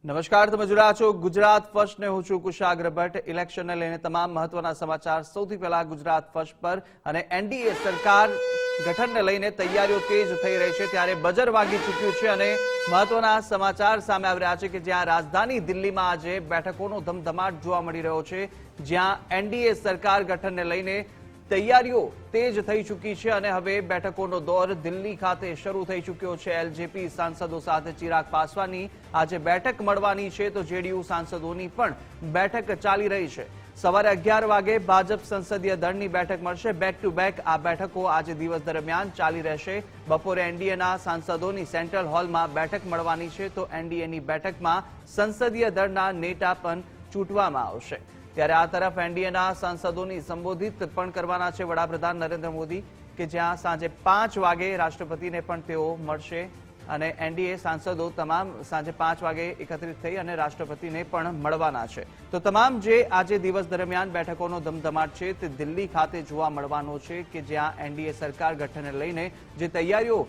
નમસ્કાર, તમે જોઈ રહ્યા છો ગુજરાત ફર્સ્ટ ને હું છું કુશાગ્ર ભટ્ટ। ઇલેક્શનને લઈને તમામ મહત્વના સમાચાર સૌથી પહેલા ગુજરાત ફર્સ્ટ પર અને એનડીએ સરકાર ગઠનને લઈને તૈયારીઓ તેજ થઈ રહી છે ત્યારે બજર વાગી ચૂક્યું છે અને મહત્વના સમાચાર સામે આવી રહ્યા છે કે જ્યાં રાજધાની દિલ્હીમાં આજે બેઠકોનો ધમધમાટ જોવા મળી રહ્યો છે, જ્યાં એનડીએ સરકાર ગઠનને લઈને તૈયારીઓ તેજ થઈ ચૂકી છે અને હવે બેઠકોનો દોર દિલ્હી ખાતે શરૂ થઈ ચૂક્યો છે। એલજેપી સાંસદો સાથે ચિરાગ પાસવાનની આજે બેઠક મળવાની છે તો જેડીયુ સાંસદોની પણ બેઠક ચાલી રહી છે। સવારે 11 વાગે ભાજપ સંસદીય દળની બેઠક મળશે। બેક ટુ બેક આ બેઠકો આજે દિવસ દરમિયાન ચાલી રહેશે। બપોરે એનડીએના સાંસદોની સેન્ટ્રલ હોલમાં બેઠક મળવાની છે તો એનડીએની બેઠકમાં સંસદીય દળના નેતા પણ ચૂંટવામાં આવશે। ત્યારે આ તરફ એનડીએના સાંસદોની સંબોધિત પણ કરવાના છે વડાપ્રધાન નરેન્દ્ર મોદી કે જ્યાં સાંજે 5 વાગે રાષ્ટ્રપતિને પણ તેઓ મળશે અને એનડીએ સાંસદો તમામ સાંજે 5 વાગે એકત્રિત થઈ અને રાષ્ટ્રપતિને પણ મળવાના છે। તો તમામ જે આજે દિવસ દરમિયાન બેઠકોનો ધમધમાટ છે તે દિલ્હી ખાતે જોવા મળવાનો છે કે જ્યાં એનડીએ સરકાર ગઠનને લઈને જે તૈયારીઓ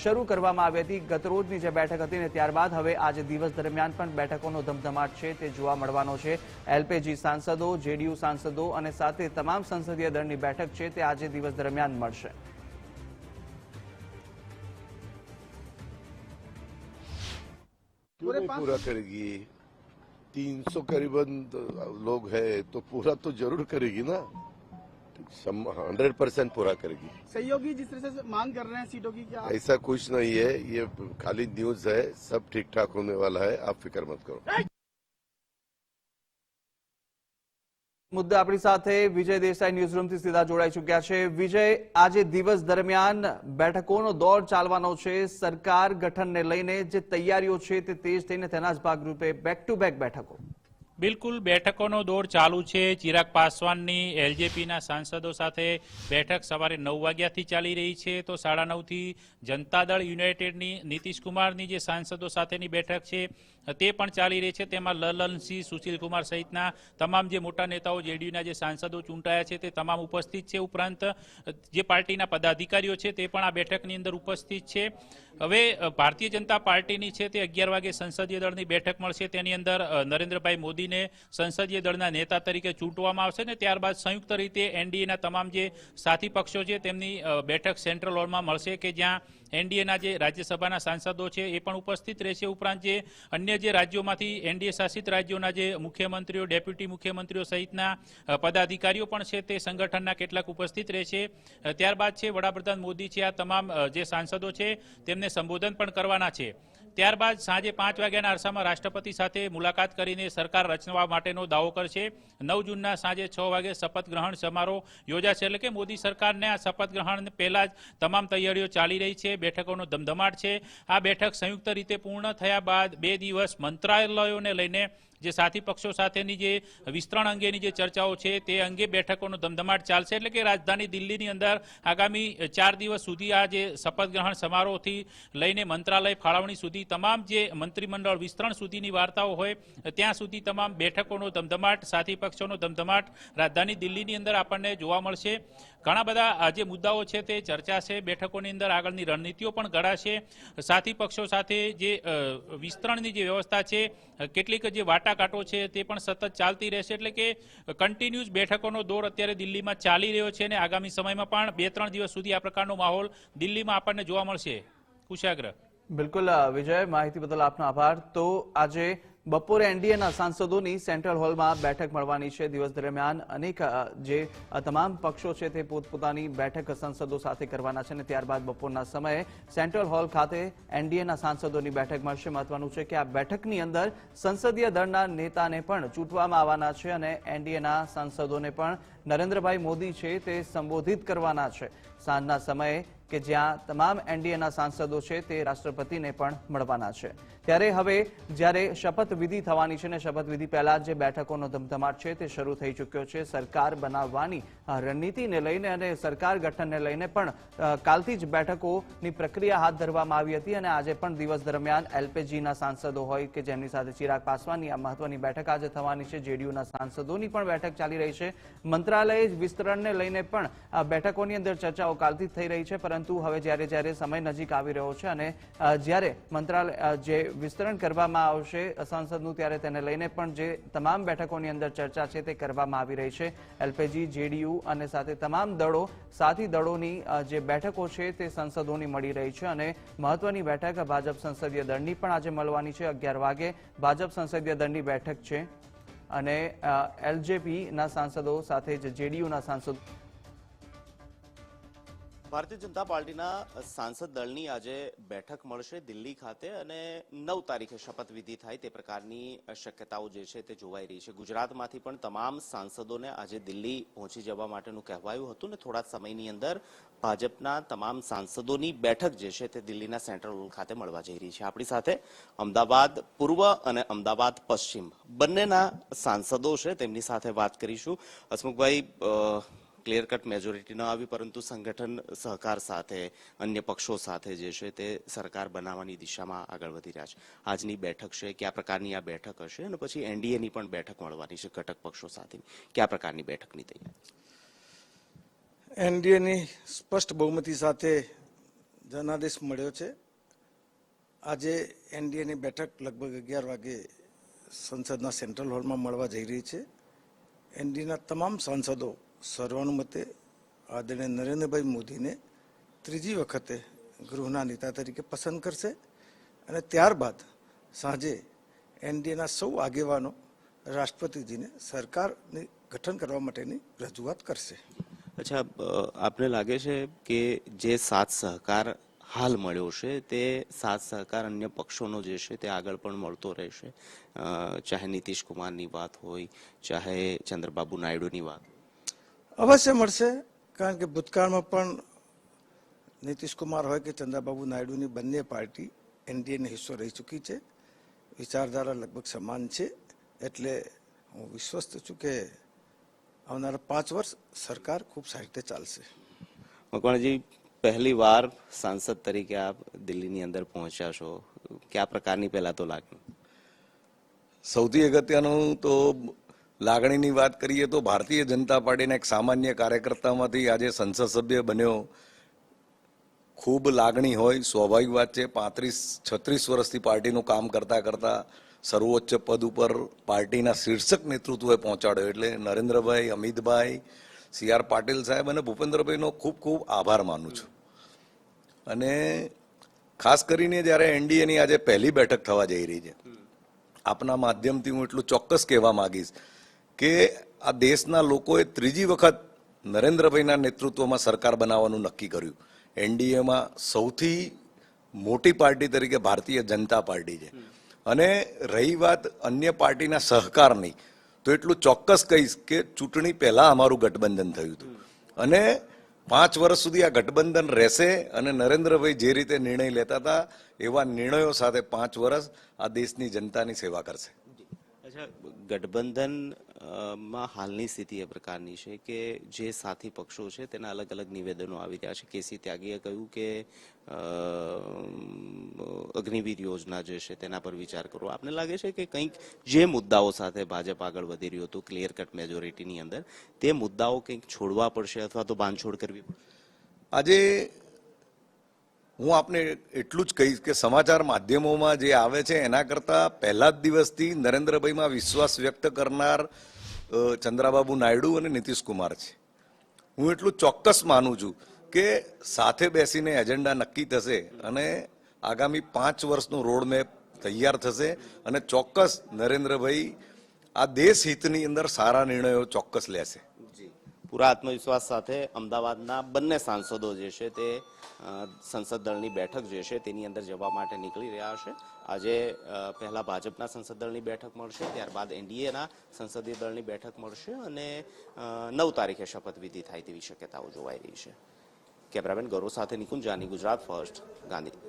શરૂ કરવામાં આવી હતી ગતરોજની જે બેઠક હતી ને ત્યારબાદ હવે આજે દિવસ દરમિયાન પણ બેઠકોનો ધમધમાટ છે તે જોવા મળવાનો છે। એલપીજી સાંસદો, જેડીયુ સાંસદો અને સાથે તમામ સંસદીય દળની બેઠક છે તે આજે દિવસ દરમિયાન મળશે। क्यों नहीं पूरा करेगी? 300 करीबन लोग हैं तो पूरा तो जरूर करेगी ना, 100% पूरा करेगी। सहयोगी जिस तरह से मांग कर रहे हैं सीटों की, क्या ऐसा कुछ नहीं है, ये खाली न्यूज है, सब ठीक ठाक होने वाला है, आप फिक्र मत करो। મુદ્દે આપણી સાથે વિજય દેસાઈ ન્યૂઝરૂમથી સીધા જોડાઈ ચૂક્યા છે। વિજય, આજે દિવસ દરમિયાન બેઠકોનો દોર ચાલવાનો છે। સરકાર ગઠનને લઈને જે તૈયારીઓ છે તે તેજ થઈને તેના જ ભાગરૂપે બેક ટુ બેક બેઠકો। બિલકુલ બેઠકોનો દોર ચાલુ છે। ચિરાગ પાસવાનની એલજેપીના સાંસદો સાથે બેઠક સવારે 9 વાગ્યાથી ચાલી રહી છે તો 9:30થી જનતા દળ યુનાઇટેડની નીતિશ કુમારની જે સાંસદો સાથેની બેઠક છે તે પણ ચાલી રહી છે। તેમાં લલનસિંહ, સુશીલ કુમાર સહિતના તમામ જે મોટા નેતાઓ જેડીયુના જે સાંસદો ચૂંટાયા છે તે તમામ ઉપસ્થિત છે। ઉપરાંત જે પાર્ટીના પદાધિકારીઓ છે તે પણ આ બેઠકની અંદર ઉપસ્થિત છે। હવે ભારતીય જનતા પાર્ટીની છે તે 11 વાગે સંસદીય દળની બેઠક મળશે। તેની અંદર નરેન્દ્રભાઈ મોદીને સંસદીય દળના નેતા તરીકે ચૂંટવામાં આવશે ને ત્યારબાદ સંયુક્ત રીતે એનડીએના તમામ જે સાથી પક્ષો છે તેમની બેઠક સેન્ટ્રલ હોલમાં મળશે કે જ્યાં એનડીએના જે રાજ્યસભાના સાંસદો છે એ પણ ઉપસ્થિત રહેશે। ઉપરાંત જે અન્ય જે રાજ્યોમાંથી એનડીએ શાસિત રાજ્યોના જે મુખ્યમંત્રીઓ, ડેપ્યુટી મુખ્યમંત્રીઓ સહિતના પદાધિકારીઓ પણ છે તે સંગઠનના કેટલાક ઉપસ્થિત રહેશે। ત્યારબાદ છે વડાપ્રધાન મોદી છે આ તમામ જે સાંસદો છે તેમને સંબોધન પણ કરવાના છે। ત્યારબાદ સાંજે 5 વાગ્યાના અરસામાં રાષ્ટ્રપતિ સાથે મુલાકાત કરીને સરકાર રચવા માટેનો દાવો કરશે। 9 જૂનના સાંજે 6 વાગે શપથ ગ્રહણ સમારોહ યોજાશે। એટલે કે મોદી સરકારને આ શપથ ગ્રહણ પહેલા જ તમામ તૈયારીઓ ચાલી રહી છે। બેઠકોનો ધમધમાટ છે। આ બેઠક સંયુક્ત રીતે પૂર્ણ થયા બાદ 2 દિવસ મંત્રાલયોને લઈને જે સાથી પક્ષો સાથેની જે વિસ્તરણ અંગેની જે ચર્ચાઓ છે તે અંગે બેઠકોનો ધમધમાટ ચાલશે। એટલે કે રાજધાની દિલ્હીની અંદર આગામી 4 દિવસ સુધી આ જે શપથ ગ્રહણ સમારોહથી લઈને મંત્રાલય ફાળવણી સુધી તમામ જે મંત્રીમંડળ વિસ્તરણ સુધીની વાર્તાઓ હોય ત્યાં સુધી તમામ બેઠકોનો ધમધમાટ, સાથી પક્ષોનો ધમધમાટ રાજધાની દિલ્હીની અંદર આપણને જોવા મળશે। ઘણા બધા જે મુદ્દાઓ છે તે ચર્ચાશે। બેઠકોની અંદર આગળની રણનીતિઓ પણ ઘડાશે। સાથી પક્ષો સાથે જે વિસ્તરણની જે વ્યવસ્થા છે, કેટલીક જે વાટાઘાટો છે તે પણ સતત ચાલતી રહેશે। એટલે કે કન્ટિન્યુઅસ બેઠકોનો દોર અત્યારે દિલ્હીમાં ચાલી રહ્યો છે અને આગામી સમયમાં પણ 2-3 દિવસ સુધી આ પ્રકારનો માહોલ દિલ્હીમાં આપણને જોવા મળશે। કુશાગ્ર। બિલકુલ વિજય, માહિતી બદલ આપનો આભાર। તો આજે બપોરે એનડીએના સાંસદોની સેન્ટ્રલ હોલમાં બેઠક મળવાની છે। દિવસ દરમિયાન અનેક જે તમામ પક્ષો છે તે પોતપોતાની બેઠક સંસદો સાથે કરવાના છે અને ત્યારબાદ બપોરના સમયે સેન્ટ્રલ હોલ ખાતે એનડીએના સાંસદોની બેઠક મળશે। મહત્વનું છે કે આ બેઠકની અંદર સંસદીય દળના નેતાને પણ ચૂંટવામાં આવવાના છે અને એનડીએના સાંસદોને પણ નરેન્દ્રભાઈ મોદી છે તે સંબોધિત કરવાના છે સાંજના સમયે કે જ્યાં તમામ એનડીએના સાંસદો છે તે રાષ્ટ્રપતિને પણ મળવાના છે। ત્યારે હવે જ્યારે શપથવિધિ થવાની છે અને શપથવિધિ પહેલા જે બેઠકોનો ધમધમાટ છે તે શરૂ થઈ ચૂક્યો છે। સરકાર બનાવવાની રણનીતિને લઈને અને સરકાર ગઠનને લઈને પણ કાલથી જ બેઠકોની પ્રક્રિયા હાથ ધરવામાં આવી હતી અને આજે પણ દિવસ દરમિયાન એલપીજીના સાંસદો હોય કે જેમની સાથે ચિરાગ પાસવાનની આ મહત્વની બેઠક આજે થવાની છે। જેડીયુના સાંસદોની પણ બેઠક ચાલી રહી છે। મંત્રાલય વિસ્તરણને લઈને પણ બેઠકોની અંદર ચર્ચાઓ કાલથી થઈ રહી છે, પરંતુ પરંતુ હવે જ્યારે સમય નજીક આવી રહ્યો છે અને જ્યારે મંત્રાલય જે વિસ્તરણ કરવામાં આવશે સંસદનું ત્યારે તેને લઈને પણ જે તમામ બેઠકોની અંદર ચર્ચા છે તે કરવામાં આવી રહી છે. એલપીજી, જેડીયુ અને સાથે તમામ દળો સાથી દળોની જે બેઠકો છે તે સંસદોની મળી રહી છે અને મહત્વની બેઠક ભાજપ સંસદીય દળની પણ આજે મળવાની છે. 11 વાગે ભાજપ સંસદીય દળની બેઠક છે અને એલજેપીના સાંસદો સાથે જ જેડીયુના સાંસદો. ભારતીય જનતા પાર્ટીના સાંસદ દળની આજે બેઠક મળશે દિલ્હી ખાતે અને 9 તારીખે શપથવિધિ થાય તે પ્રકારની શક્યતાઓ જે છે તે જોવાઈ રહી છે. ગુજરાતમાંથી પણ તમામ સાંસદોને આજે દિલ્હી પહોંચી જવા માટેનું કહેવાયું હતું ને થોડા સમયની અંદર ભાજપના તમામ સાંસદોની બેઠક જે છે તે દિલ્હીના સેન્ટ્રલ હોલ ખાતે મળવા જઈ રહી છે. આપણી સાથે અમદાવાદ પૂર્વ અને અમદાવાદ પશ્ચિમ બંનેના સાંસદો છે તેમની સાથે વાત કરીશું. હસમુખભાઈ, ક્લિયર કટ મેજોરિટી ન આવી પરંતુ સંગઠન સહકાર સાથે અન્ય પક્ષો સાથે જે છે તે સરકાર બનાવવાની દિશામાં આગળ વધી રહ્યા છે. આજની બેઠક છે, કયા પ્રકારની આ બેઠક હશે અને પછી એનડીએની પણ બેઠક મળવાની છે ઘટક પક્ષો સાથે, કયા પ્રકારની બેઠકની તૈયારી? એનડીએની સ્પષ્ટ બહુમતી સાથે જનાદેશ મળ્યો છે. આજે એનડીએની બેઠક લગભગ 11 વાગે સંસદના સેન્ટ્રલ હોલમાં મળવા જઈ રહી છે. એનડીએના તમામ સાંસદો સર્વાનુમતે આદરણીય નરેન્દ્રભાઈ મોદીને ત્રીજી વખતે ગૃહના નેતા તરીકે પસંદ કરશે અને ત્યારબાદ સાંજે એનડીએના સૌ આગેવાનો રાષ્ટ્રપતિજીને સરકારની ગઠન કરવા માટેની રજૂઆત કરશે. અચ્છા, આપને લાગે છે કે જે સાથ સહકાર હાલ મળ્યો છે તે સાથ સહકાર અન્ય પક્ષોનો જે છે તે આગળ પણ મળતો રહેશે? ચાહે નીતિશ કુમારની વાત હોય, ચાહે ચંદ્રબાબુ નાયડુની વાત? અવશ્ય મળશે, કારણ કે ભૂતકાળમાં પણ નીતિશ કુમાર હોય કે ચંદ્રબાબુ નાયડુની બંને પાર્ટી એનડીએનો હિસ્સો રહી ચૂકી છે. વિચારધારા લગભગ સમાન છે, એટલે હું વિશ્વસ્ત છું કે આવનારા 5 વર્ષ સરકાર ખૂબ સારી રીતે ચાલશે. મકવાણાજી, પહેલી વાર સાંસદ તરીકે આપ દિલ્હીની અંદર પહોંચ્યા છો, કયા પ્રકારની પહેલા તો લાગણી? સૌથી અગત્યનું તો લાગણીની વાત કરીએ તો ભારતીય જનતા પાર્ટીના એક સામાન્ય કાર્યકર્તામાંથી આજે સંસદ સભ્ય બન્યો. ખૂબ લાગણી હોય, સ્વાભાવિક વાત છે. 35-36 વર્ષથી પાર્ટીનું કામ કરતા કરતા સર્વોચ્ચ પદ ઉપર પાર્ટીના શીર્ષક નેતૃત્વએ પહોંચાડ્યો, એટલે નરેન્દ્રભાઈ, અમિતભાઈ, CR પાટીલ સાહેબ અને ભૂપેન્દ્રભાઈનો ખૂબ ખૂબ આભાર માનું છું. અને ખાસ કરીને જ્યારે એનડીએની આજે પહેલી બેઠક થવા જઈ રહી છે, આપના માધ્યમથી હું એટલું ચોક્કસ કહેવા માંગીશ કે આ દેશના લોકોએ ત્રીજી વખત નરેન્દ્રભાઈના નેતૃત્વમાં સરકાર બનાવવાનું નક્કી કર્યું. એનડીએમાં સૌથી મોટી પાર્ટી તરીકે ભારતીય જનતા પાર્ટી છે. અને રહી વાત અન્ય પાર્ટીના સહકારની, તો એટલું ચોક્કસ કહીશ કે ચૂંટણી પહેલા અમારું ગઠબંધન થયું હતું અને 5 વર્ષ સુધી આ ગઠબંધન રહેશે અને નરેન્દ્રભાઈ જે રીતે નિર્ણય લેતા હતા એવા નિર્ણયો સાથે 5 વર્ષ આ દેશની જનતાની સેવા કરશે. અચ્છા, ગઠબંધન માં હાલની સ્થિતિ એ પ્રકારની છે કે જે સાથી પક્ષો છે તેના અલગ અલગ નિવેદનો આવી રહ્યા છે. કેસી ત્યાગીએ કહ્યું કે અગ્નિવીર યોજના જે છે તેના પર વિચાર કરો. આપને લાગે છે કે કંઈક જે મુદ્દાઓ સાથે ભાજપ આગળ વધી રહ્યું હતું ક્લિયર કટ મેજોરિટીની અંદર, તે મુદ્દાઓ કંઈક છોડવા પડશે અથવા તો બાંધછોડ કરવી પડશે? આજે હું આપને એટલું જ કહીશ કે સમાચાર માધ્યમોમાં જે આવે છે એના કરતાં પહેલા જ દિવસથી નરેન્દ્રભાઈમાં વિશ્વાસ વ્યક્ત કરનાર ચંદ્રબાબુ નાયડુ અને નીતિશ કુમાર છે. હું એટલું ચોક્કસ માનું છું કે સાથે બેસીને એજન્ડા નક્કી થશે અને આગામી 5 વર્ષનો રોડમેપ તૈયાર થશે અને ચોક્કસ નરેન્દ્રભાઈ આ દેશ હિતની અંદર સારા નિર્ણયો ચોક્કસ લેશે. પૂરા આત્મવિશ્વાસ સાથે અમદાવાદના બંને સાંસદો જે છે તે સંસદ દળની બેઠક જે છે તેની અંદર જવા માટે નીકળી રહ્યા છે. આજે પહેલા ભાજપના સંસદ દળની બેઠક મળશે, ત્યારબાદ એનડીએના સંસદીય દળની બેઠક મળશે અને 9 તારીખે શપથવિધિ થાય તેવી શક્યતાઓ જોવાઈ રહી છે. કેમેરામેન ગૌરવ સાથે નિકુંજ જાની, ગુજરાત ફર્સ્ટ, ગાંધીનગર.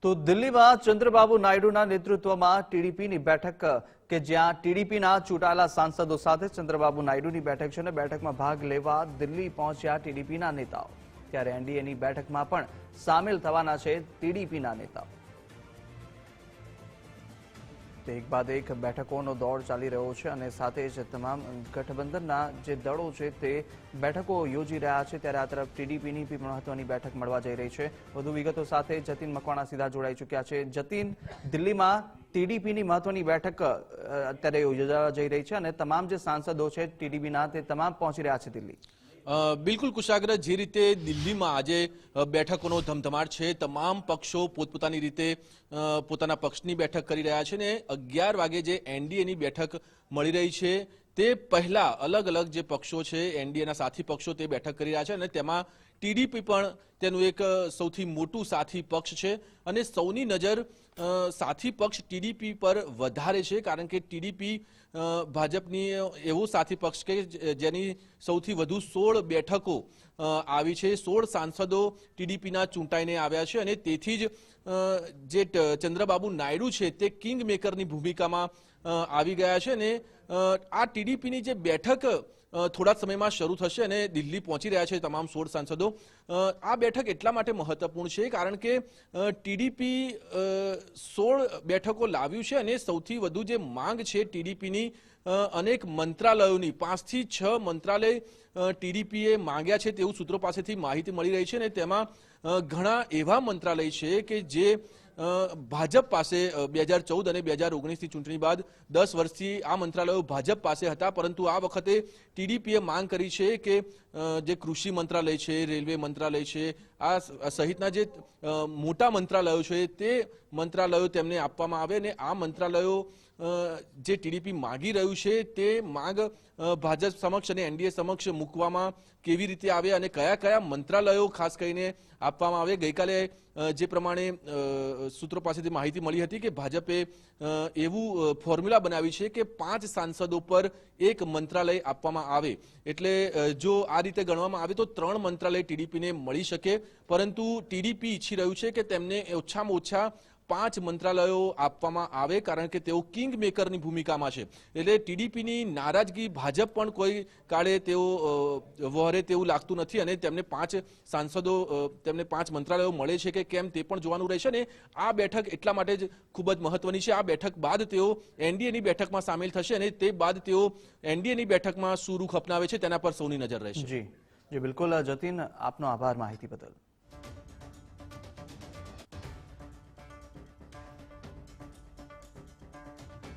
તો દિલ્હીમાં ચંદ્રબાબુ નાયડુના નેતૃત્વમાં ટીડીપીની બેઠક કે જ્યાં ટીડીપીના ચૂંટાયેલા સાંસદો સાથે ચંદ્રબાબુ નાયડુની બેઠક છે અને બેઠકમાં ભાગ લેવા દિલ્હી પહોંચ્યા ટીડીપીના નેતાઓ. ત્યારે એનડીએની બેઠકમાં પણ સામેલ થવાના છે ટીડીપીના નેતાઓ. તે એક બાદ એક બેઠકોનો દોર ચાલી રહ્યો છે અને સાથે જ તમામ ગઠબંધનના જે દળો છે તે બેઠકો યોજી રહ્યા છે, ત્યારે આ તરફ ટીડીપીની પણ મહત્વની બેઠક મળવા જઈ રહી છે. વધુ વિગતો સાથે જતીન મકવાણા સીધા જોડાઈ ચૂક્યા છે. જતીન, દિલ્હીમાં ટીડીપીની મહત્વની બેઠક અત્યારે યોજાવા જઈ રહી છે અને તમામ જે સાંસદો છે ટીડીપીના તે તમામ પહોંચી રહ્યા છે દિલ્હી. બિલકુલ કુશાગ્ર, જે રીતે દિલ્હીમાં આજે બેઠકોનો ધમધમાટ છે, તમામ પક્ષો પોતપોતાની રીતે પોતાના પક્ષની બેઠક કરી રહ્યા છે ને 11 વાગે જે એનડીએની બેઠક મળી રહી છે તે પહેલા અલગ અલગ જે પક્ષો છે, એનડીએના સાથી પક્ષો તે બેઠક કરી રહ્યા છે અને તેમાં ટીડીપી પણ તેનું એક સૌથી મોટું સાથી પક્ષ છે અને સૌની નજર સાથી પક્ષ ટીડીપી પર વધારે છે, કારણ કે ટીડીપી ભાજપની એવો સાથી પક્ષ કે જેની સૌથી વધુ 16 બેઠકો આવી છે, 16 સાંસદો ટીડીપીના ચૂંટાઈને આવ્યા છે અને તેથી જ જે ચંદ્રબાબુ નાયડુ છે તે કિંગ મેકરની ભૂમિકામાં આવી ગયા છે અને આ ટીડીપીની જે બેઠક થોડા સમયમાં શરૂ થશે અને દિલ્હી પહોંચી રહ્યા છે તમામ 16 સાંસદો. આ બેઠક એટલા માટે મહત્વપૂર્ણ છે કારણ કે ટીડીપી 16 બેઠકો લાવ્યું છે અને સૌથી વધુ જે માંગ છે ટીડીપીની અનેક મંત્રાલયોની 5 થી 6 મંત્રાલય ટીડીપીએ માંગ્યા છે તેવું સૂત્રો પાસેથી માહિતી મળી રહી છે અને તેમાં ઘણા એવા મંત્રાલય છે કે જે ભાજપ પાસે 2014 અને 2019ની ચૂંટણી બાદ 10 વર્ષથી આ મંત્રાલયો ભાજપ પાસે હતા, પરંતુ આ વખતે ટીડીપીએ માંગ કરી છે કે જે કૃષિ મંત્રાલય છે, રેલવે મંત્રાલય છે, આ સહિતના જે મોટા મંત્રાલયો છે તે મંત્રાલયો તેમને આપવામાં આવે અને આ મંત્રાલયો જે ટીડીપી માગી રહ્યું છે તે માંગ ભાજપ સમક્ષ અને એનડીએ સમક્ષ મૂકવામાં કેવી રીતે આવે અને કયા કયા મંત્રાલયો ખાસ કરીને આપવામાં આવે. ગઈકાલે જે પ્રમાણે સૂત્રો પાસેથી માહિતી મળી હતી કે ભાજપે એવું ફોર્મ્યુલા બનાવી છે કે 5 સાંસદો પર એક મંત્રાલય આપવામાં આવે, એટલે જો આ રીતે ગણવામાં આવે તો 3 મંત્રાલય ટીડીપીને મળી શકે, પરંતુ ટીડીપી ઈચ્છી રહ્યું છે કે તેમને ઓછામાં ઓછા 5 મંત્રાલયો આપવામાં આવે કારણ કે તેઓ કિંગ મેકરની ભૂમિકામાં છે. એટલે ટીડીપીની નારાજગી ભાજપ પણ કોઈ કાળે તેઓ વહરે તેવું લાગતું નથી અને તેમને 5 સાંસદો તેમને 5 મંત્રાલયો મળે છે કે કેમ તે પણ જોવાનું રહેશે ને આ બેઠક એટલા માટે જ ખૂબ જ મહત્વની છે. આ બેઠક બાદ તેઓ એનડીએની બેઠકમાં સામેલ થશે અને તે બાદ તેઓ એનડીએની બેઠકમાં શું રૂખ અપનાવે છે તેના પર સૌની નજર રહેશે. જી બિલકુલ જતીન, આપનો આભાર માહિતી બદલ.